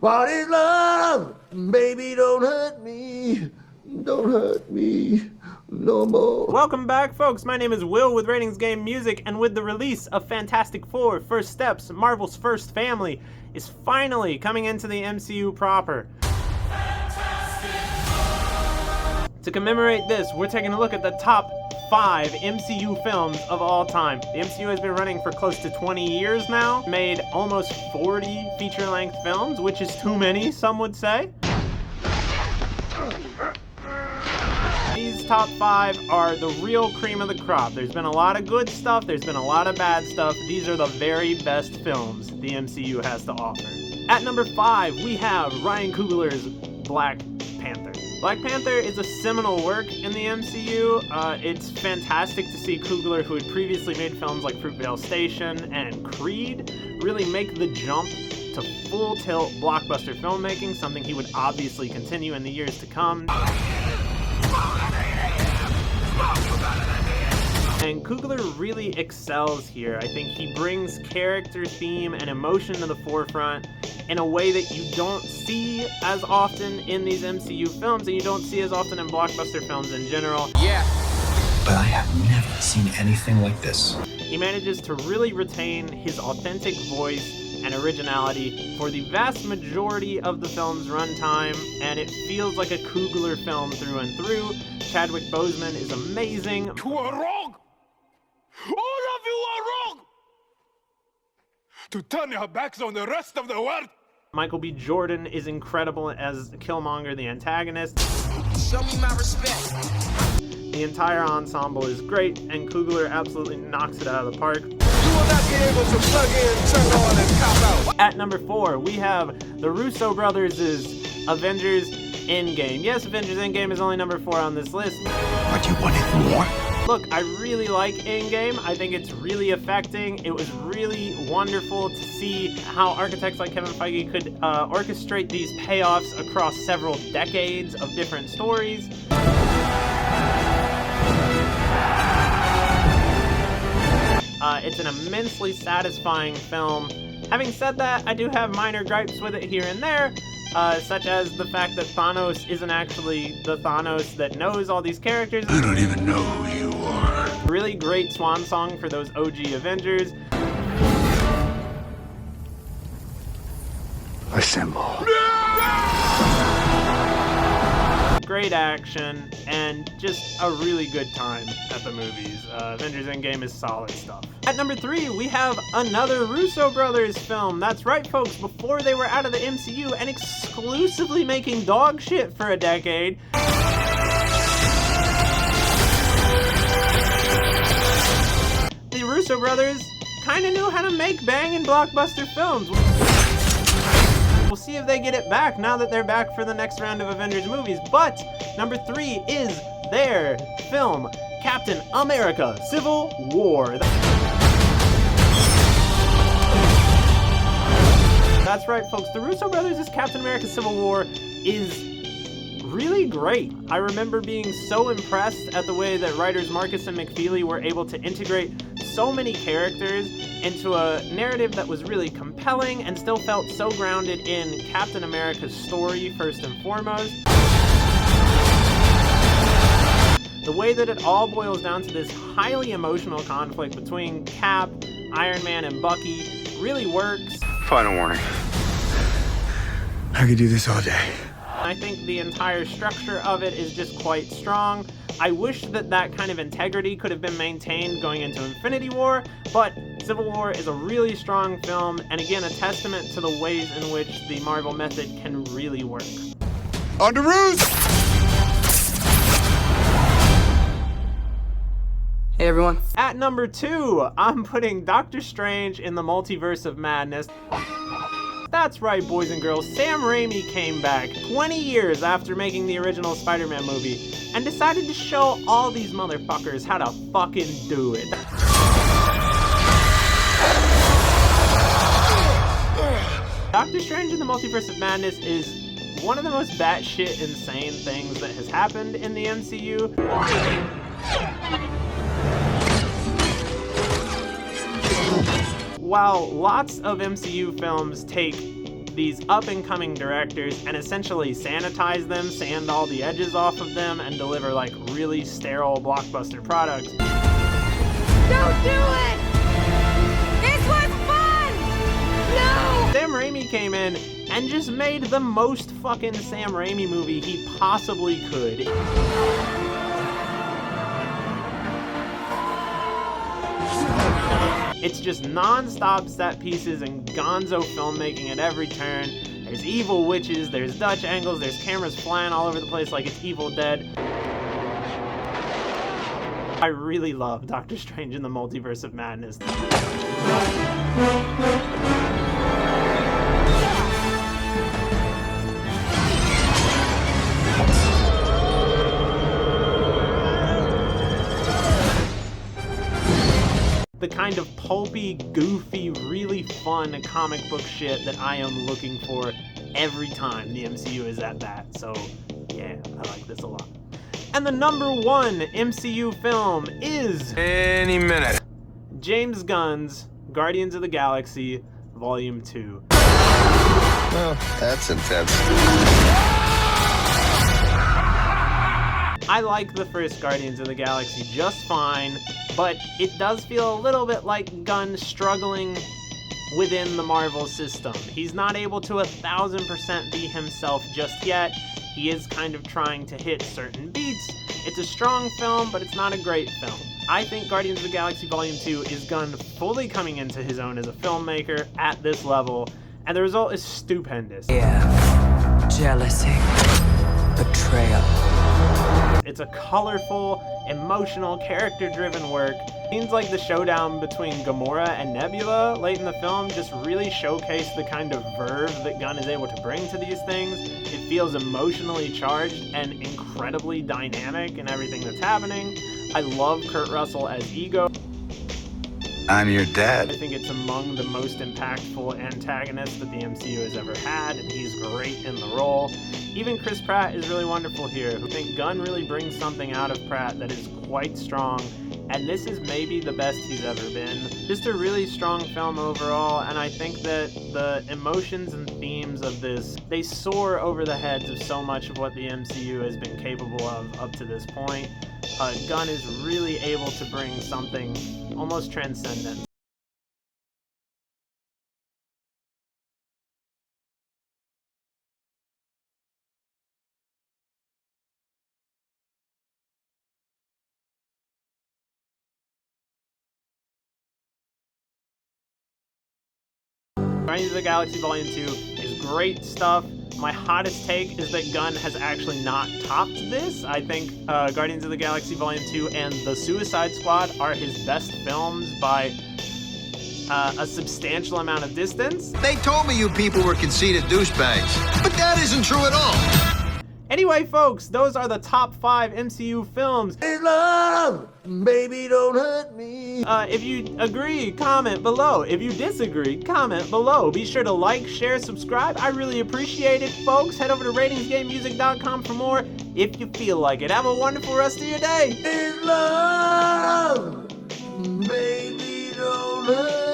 What is love? Baby, don't hurt me. Don't hurt me no more. Welcome back, folks. My name is Will with Ratings Game Music, and with the release of Fantastic Four: First Steps, Marvel's first family is finally coming into the MCU proper. To commemorate this, we're taking a look at the top 5 MCU films of all time. The MCU has been running for close to 20 years now, made almost 40 feature-length films, which is too many, some would say. These top 5 are the real cream of the crop. There's been a lot of good stuff, there's been a lot of bad stuff. These are the very best films the MCU has to offer. At number 5, we have Ryan Coogler's Black Panther. Black Panther is a seminal work in the MCU. It's fantastic to see Coogler, who had previously made films like Fruitvale Station and Creed, really make the jump to full-tilt blockbuster filmmaking, something he would obviously continue in the years to come. And Coogler really excels here. I think he brings character, theme, and emotion to the forefront in a way that you don't see as often in these MCU films, and you don't see as often in blockbuster films in general. Yeah. But I have never seen anything like this. He manages to really retain his authentic voice and originality for the vast majority of the film's runtime, and it feels like a Coogler film through and through. Chadwick Boseman is amazing. You are wrong! All of you are wrong! To turn your backs on the rest of the world! Michael B. Jordan is incredible as Killmonger, the antagonist. Show me my respect. The entire ensemble is great, and Coogler absolutely knocks it out of the park. You will not be able to plug in, turn on, and cop out. At number 4, we have the Russo brothers' Avengers Endgame. Yes, Avengers Endgame is only number 4 on this list. But you wanted more? Look, I really like Endgame. I think it's really affecting. It was really wonderful to see how architects like Kevin Feige could orchestrate these payoffs across several decades of different stories. It's an immensely satisfying film. Having said that, I do have minor gripes with it here and there, such as the fact that Thanos isn't actually the Thanos that knows all these characters. I don't even know who you are. Really great swan song for those OG Avengers. Assemble. Great action, and just a really good time at the movies. Avengers Endgame is solid stuff. At number 3, we have another Russo brothers film. That's right, folks, before they were out of the MCU and exclusively making dog shit for a decade, the Russo brothers kinda knew how to make banging blockbuster films. We'll see if they get it back now that they're back for the next round of Avengers movies. But number 3 is their film, Captain America: Civil War. That's right, folks. The Russo brothers' Captain America: Civil War is really great. I remember being so impressed at the way that writers Marcus and McFeely were able to integrate so many characters into a narrative that was really compelling and still felt so grounded in Captain America's story first and foremost. The way that it all boils down to this highly emotional conflict between Cap, Iron Man, and Bucky really works. Final warning. I could do this all day. I think the entire structure of it is just quite strong. I wish that that kind of integrity could have been maintained going into Infinity War, but Civil War is a really strong film, and again, a testament to the ways in which the Marvel method can really work. On the roof! Hey everyone. At number 2, I'm putting Doctor Strange in the Multiverse of Madness. That's right, boys and girls, Sam Raimi came back 20 years after making the original Spider-Man movie and decided to show all these motherfuckers how to fucking do it. Doctor Strange in the Multiverse of Madness is one of the most batshit insane things that has happened in the MCU. While lots of MCU films take these up-and-coming directors and essentially sanitize them, sand all the edges off of them, and deliver like really sterile blockbuster products. Don't do it! This was fun! No! Sam Raimi came in and just made the most fucking Sam Raimi movie he possibly could. It's just non-stop set pieces and gonzo filmmaking at every turn. There's evil witches, there's Dutch angles, there's cameras flying all over the place like it's Evil Dead. I really love Doctor Strange in the Multiverse of Madness. The kind of pulpy, goofy, really fun comic book shit that I am looking for every time the MCU is at that. So yeah, I like this a lot. And the number one MCU film is Any minute. James Gunn's Guardians of the Galaxy Volume 2. Well, that's intense. I like the first Guardians of the Galaxy just fine, but it does feel a little bit like Gunn struggling within the Marvel system. He's not able to 1000% be himself just yet. He is kind of trying to hit certain beats. It's a strong film, but it's not a great film. I think Guardians of the Galaxy Volume 2 is Gunn fully coming into his own as a filmmaker at this level, and the result is stupendous. Yeah. Jealousy. Betrayal. It's a colorful, emotional, character-driven work. Scenes like the showdown between Gamora and Nebula late in the film just really showcase the kind of verve that Gunn is able to bring to these things. It feels emotionally charged and incredibly dynamic in everything that's happening. I love Kurt Russell as Ego. I'm your dad. I think it's among the most impactful antagonists that the MCU has ever had, and he's great in the role. Even Chris Pratt is really wonderful here. I think Gunn really brings something out of Pratt that is quite strong, and this is maybe the best he's ever been. Just a really strong film overall, and I think that the emotions and themes of this, they soar over the heads of so much of what the MCU has been capable of up to this point. Gunn is really able to bring something almost transcendent. Guardians of the Galaxy Volume 2 is great stuff. My hottest take is that Gunn has actually not topped this. I think Guardians of the Galaxy Volume 2 and The Suicide Squad are his best films by a substantial amount of distance. They told me you people were conceited douchebags, but that isn't true at all. Anyway, folks, those are the top 5 MCU films. Hey, love, baby, don't hurt me. If you agree, comment below. If you disagree, comment below. Be sure to like, share, subscribe. I really appreciate it, folks. Head over to ratingsgamemusic.com for more if you feel like it. Have a wonderful rest of your day. Hey, love, baby, don't hurt me.